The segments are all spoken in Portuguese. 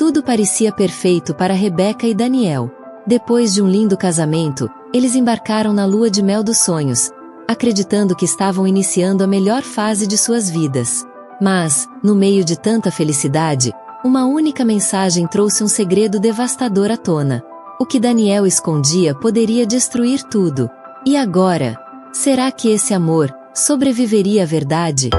Tudo parecia perfeito para Rebeca e Daniel. Depois de um lindo casamento, eles embarcaram na lua de mel dos sonhos, acreditando que estavam iniciando a melhor fase de suas vidas. Mas, no meio de tanta felicidade, uma única mensagem trouxe um segredo devastador à tona. O que Daniel escondia poderia destruir tudo. E agora? Será que esse amor sobreviveria à verdade?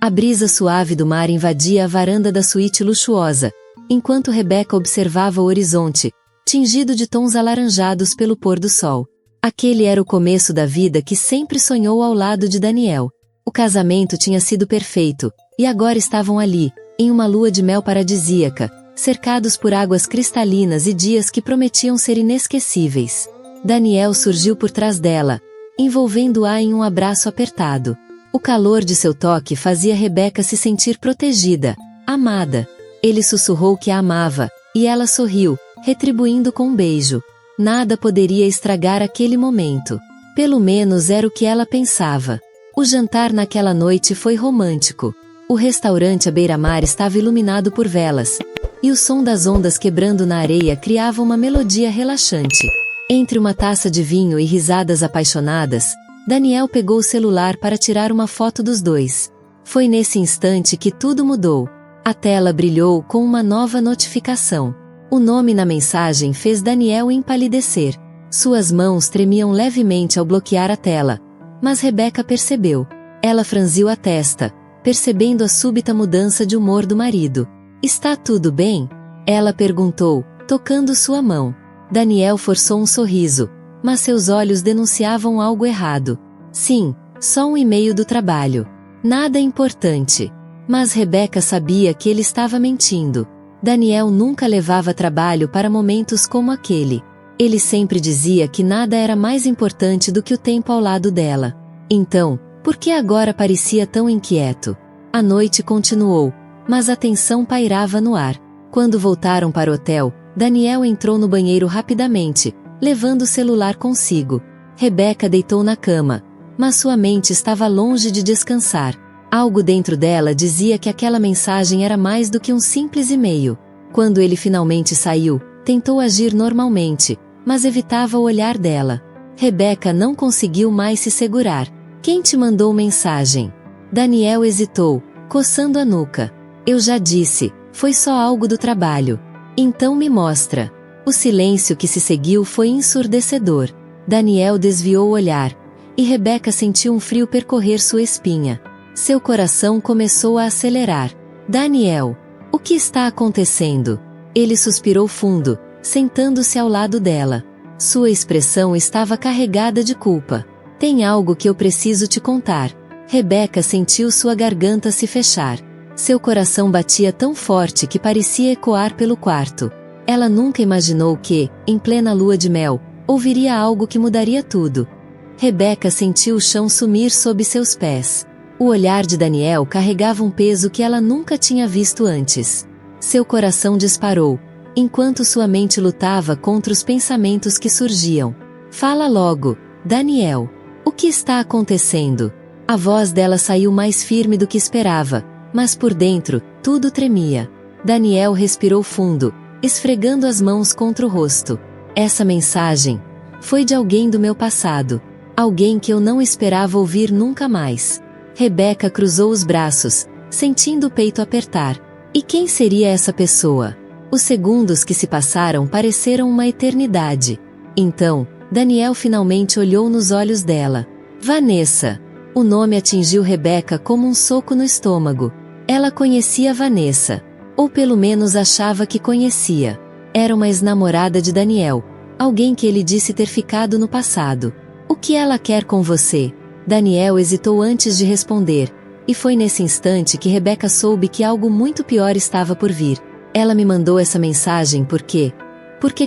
A brisa suave do mar invadia a varanda da suíte luxuosa, enquanto Rebeca observava o horizonte, tingido de tons alaranjados pelo pôr do sol. Aquele era o começo da vida que sempre sonhou ao lado de Daniel. O casamento tinha sido perfeito, e agora estavam ali, em uma lua de mel paradisíaca, cercados por águas cristalinas e dias que prometiam ser inesquecíveis. Daniel surgiu por trás dela, envolvendo-a em um abraço apertado. O calor de seu toque fazia Rebeca se sentir protegida, amada. Ele sussurrou que a amava, e ela sorriu, retribuindo com um beijo. Nada poderia estragar aquele momento. Pelo menos era o que ela pensava. O jantar naquela noite foi romântico. O restaurante à beira-mar estava iluminado por velas, e o som das ondas quebrando na areia criava uma melodia relaxante. Entre uma taça de vinho e risadas apaixonadas, Daniel pegou o celular para tirar uma foto dos dois. Foi nesse instante que tudo mudou. A tela brilhou com uma nova notificação. O nome na mensagem fez Daniel empalidecer. Suas mãos tremiam levemente ao bloquear a tela. Mas Rebeca percebeu. Ela franziu a testa, percebendo a súbita mudança de humor do marido. "Está tudo bem?" ela perguntou, tocando sua mão. Daniel forçou um sorriso, mas seus olhos denunciavam algo errado. Sim, só um e-mail do trabalho. Nada importante. Mas Rebeca sabia que ele estava mentindo. Daniel nunca levava trabalho para momentos como aquele. Ele sempre dizia que nada era mais importante do que o tempo ao lado dela. Então, por que agora parecia tão inquieto? A noite continuou, mas a tensão pairava no ar. Quando voltaram para o hotel, Daniel entrou no banheiro rapidamente, levando o celular consigo. Rebeca deitou na cama, mas sua mente estava longe de descansar. Algo dentro dela dizia que aquela mensagem era mais do que um simples e-mail. Quando ele finalmente saiu, tentou agir normalmente, mas evitava o olhar dela. Rebeca não conseguiu mais se segurar. "Quem te mandou mensagem?" Daniel hesitou, coçando a nuca. "Eu já disse, foi só algo do trabalho." "Então me mostra." O silêncio que se seguiu foi ensurdecedor. Daniel desviou o olhar, e Rebeca sentiu um frio percorrer sua espinha. Seu coração começou a acelerar. "Daniel, o que está acontecendo?" Ele suspirou fundo, sentando-se ao lado dela. Sua expressão estava carregada de culpa. "Tem algo que eu preciso te contar." Rebeca sentiu sua garganta se fechar. Seu coração batia tão forte que parecia ecoar pelo quarto. Ela nunca imaginou que, em plena lua de mel, ouviria algo que mudaria tudo. Rebeca sentiu o chão sumir sob seus pés. O olhar de Daniel carregava um peso que ela nunca tinha visto antes. Seu coração disparou, enquanto sua mente lutava contra os pensamentos que surgiam. "Fala logo, Daniel. O que está acontecendo?" A voz dela saiu mais firme do que esperava, mas por dentro, tudo tremia. Daniel respirou fundo, esfregando as mãos contra o rosto. "Essa mensagem foi de alguém do meu passado. Alguém que eu não esperava ouvir nunca mais." Rebeca cruzou os braços, sentindo o peito apertar. E quem seria essa pessoa? Os segundos que se passaram pareceram uma eternidade. Então, Daniel finalmente olhou nos olhos dela. "Vanessa." O nome atingiu Rebeca como um soco no estômago. Ela conhecia Vanessa. Ou pelo menos achava que conhecia. Era uma ex-namorada de Daniel, alguém que ele disse ter ficado no passado. "O que ela quer com você?" Daniel hesitou antes de responder, e foi nesse instante que Rebeca soube que algo muito pior estava por vir. "Ela me mandou essa mensagem porque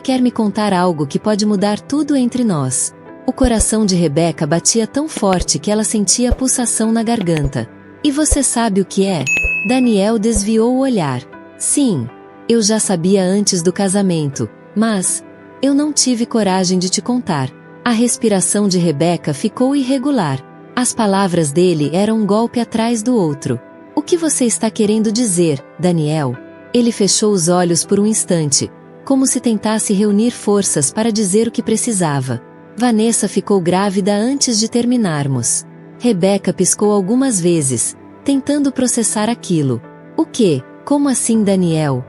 quer me contar algo que pode mudar tudo entre nós." O coração de Rebeca batia tão forte que ela sentia a pulsação na garganta. "E você sabe o que é?" Daniel desviou o olhar. "Sim, eu já sabia antes do casamento, mas eu não tive coragem de te contar." A respiração de Rebeca ficou irregular. As palavras dele eram um golpe atrás do outro. "O O que você está querendo dizer, Daniel? Ele fechou os olhos por um instante, como se tentasse reunir forças para dizer o que precisava. Vanessa ficou grávida antes de terminarmos. Rebeca piscou algumas vezes, tentando processar aquilo. O quê? Como assim, Daniel?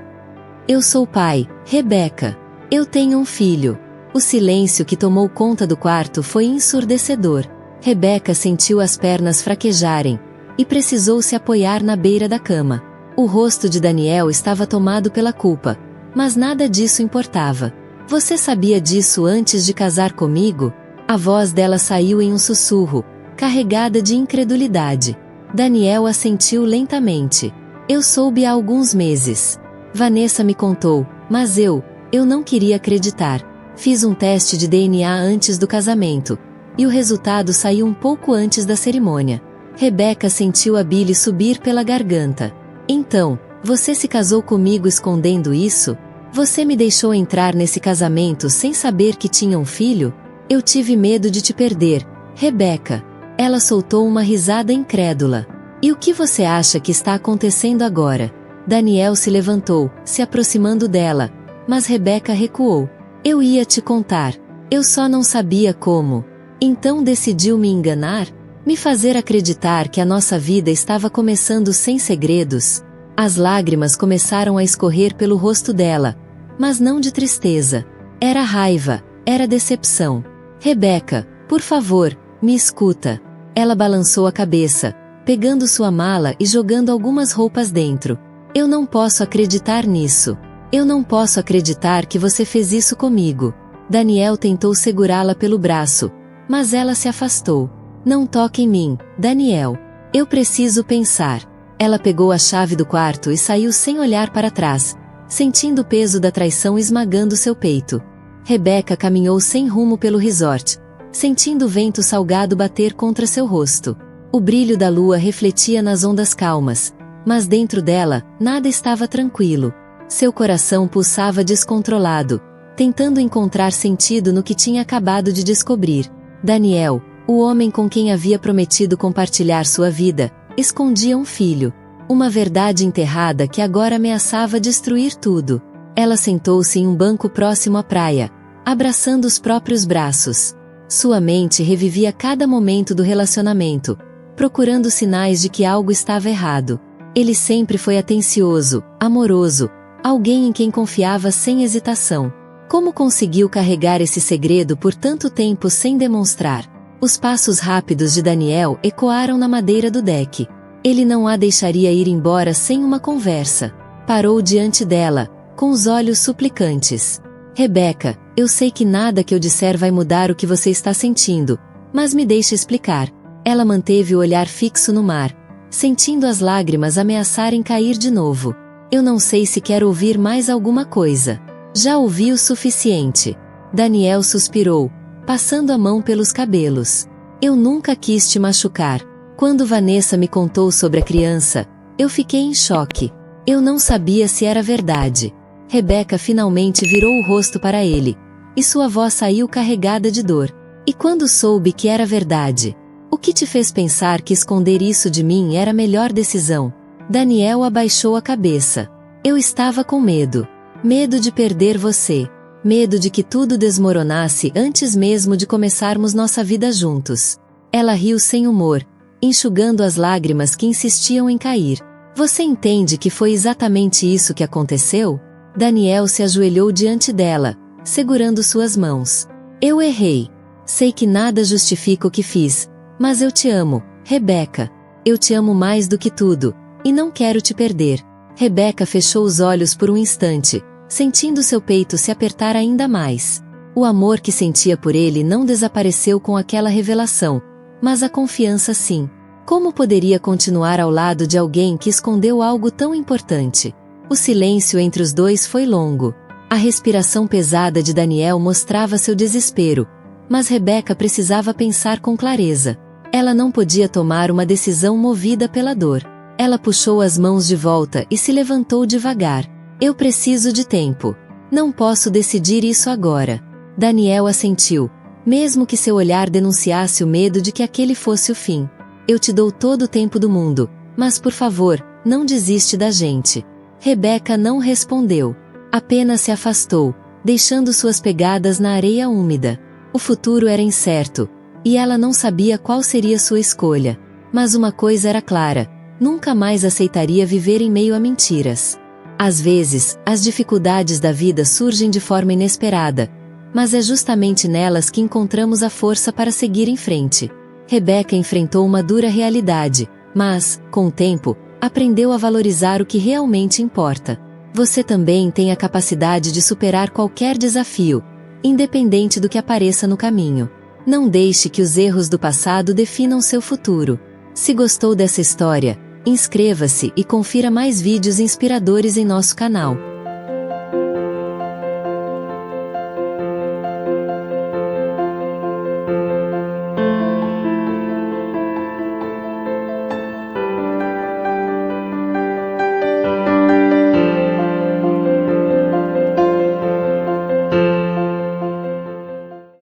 Eu sou pai, Rebeca. Eu tenho um filho. O silêncio que tomou conta do quarto foi ensurdecedor. Rebeca sentiu as pernas fraquejarem e precisou se apoiar na beira da cama. O rosto de Daniel estava tomado pela culpa, mas nada disso importava. Você sabia disso antes de casar comigo? A voz dela saiu em um sussurro, carregada de incredulidade. Daniel assentiu lentamente. Eu soube há alguns meses. Vanessa me contou, mas eu não queria acreditar. Fiz um teste de DNA antes do casamento, e o resultado saiu um pouco antes da cerimônia. Rebeca sentiu a bile subir pela garganta. Então, você se casou comigo escondendo isso? Você me deixou entrar nesse casamento sem saber que tinha um filho? Eu tive medo de te perder, Rebeca. Ela soltou uma risada incrédula. E o que você acha que está acontecendo agora? Daniel se levantou, se aproximando dela, mas Rebeca recuou. Eu ia te contar. Eu só não sabia como. Então decidiu me enganar? Me fazer acreditar que a nossa vida estava começando sem segredos? As lágrimas começaram a escorrer pelo rosto dela, mas não de tristeza. Era raiva, era decepção. Rebeca, por favor, me escuta. Ela balançou a cabeça, pegando sua mala e jogando algumas roupas dentro. Eu não posso acreditar nisso. Eu não posso acreditar que você fez isso comigo. Daniel tentou segurá-la pelo braço, mas ela se afastou. Não toque em mim, Daniel. Eu preciso pensar. Ela pegou a chave do quarto e saiu sem olhar para trás, sentindo o peso da traição esmagando seu peito. Rebeca caminhou sem rumo pelo resort, sentindo o vento salgado bater contra seu rosto. O brilho da lua refletia nas ondas calmas, mas dentro dela, nada estava tranquilo. Seu coração pulsava descontrolado, tentando encontrar sentido no que tinha acabado de descobrir. Daniel, o homem com quem havia prometido compartilhar sua vida, escondia um filho. Uma verdade enterrada que agora ameaçava destruir tudo. Ela sentou-se em um banco próximo à praia, abraçando os próprios braços. Sua mente revivia cada momento do relacionamento, procurando sinais de que algo estava errado. Ele sempre foi atencioso, amoroso, alguém em quem confiava sem hesitação. Como conseguiu carregar esse segredo por tanto tempo sem demonstrar? Os passos rápidos de Daniel ecoaram na madeira do deck. Ele não a deixaria ir embora sem uma conversa. Parou diante dela, com os olhos suplicantes. Rebeca, eu sei que nada que eu disser vai mudar o que você está sentindo, mas me deixe explicar. Ela manteve o olhar fixo no mar, sentindo as lágrimas ameaçarem cair de novo. Eu não sei se quero ouvir mais alguma coisa. Já ouvi o suficiente. Daniel suspirou, passando a mão pelos cabelos. Eu nunca quis te machucar. Quando Vanessa me contou sobre a criança, eu fiquei em choque. Eu não sabia se era verdade. Rebeca finalmente virou o rosto para ele, e sua voz saiu carregada de dor. E quando soube que era verdade? O que te fez pensar que esconder isso de mim era a melhor decisão? Daniel abaixou a cabeça. Eu estava com medo. Medo de perder você. Medo de que tudo desmoronasse antes mesmo de começarmos nossa vida juntos. Ela riu sem humor, enxugando as lágrimas que insistiam em cair. Você entende que foi exatamente isso que aconteceu? Daniel se ajoelhou diante dela, segurando suas mãos. Eu errei. Sei que nada justifica o que fiz, mas eu te amo, Rebeca. Eu te amo mais do que tudo, e não quero te perder. Rebeca fechou os olhos por um instante, sentindo seu peito se apertar ainda mais. O amor que sentia por ele não desapareceu com aquela revelação, mas a confiança sim. Como poderia continuar ao lado de alguém que escondeu algo tão importante? O silêncio entre os dois foi longo. A respiração pesada de Daniel mostrava seu desespero, mas Rebeca precisava pensar com clareza. Ela não podia tomar uma decisão movida pela dor. Ela puxou as mãos de volta e se levantou devagar. Eu preciso de tempo. Não posso decidir isso agora. Daniel assentiu, mesmo que seu olhar denunciasse o medo de que aquele fosse o fim. Eu te dou todo o tempo do mundo, Mas por favor, não desiste da gente. Rebeca não respondeu. Apenas se afastou, deixando suas pegadas na areia úmida. O futuro era incerto, e ela não sabia qual seria sua escolha. Mas uma coisa era clara: nunca mais aceitaria viver em meio a mentiras. Às vezes, as dificuldades da vida surgem de forma inesperada, mas é justamente nelas que encontramos a força para seguir em frente. Rebeca enfrentou uma dura realidade, mas, com o tempo, aprendeu a valorizar o que realmente importa. Você também tem a capacidade de superar qualquer desafio, independente do que apareça no caminho. Não deixe que os erros do passado definam seu futuro. Se gostou dessa história, inscreva-se e confira mais vídeos inspiradores em nosso canal.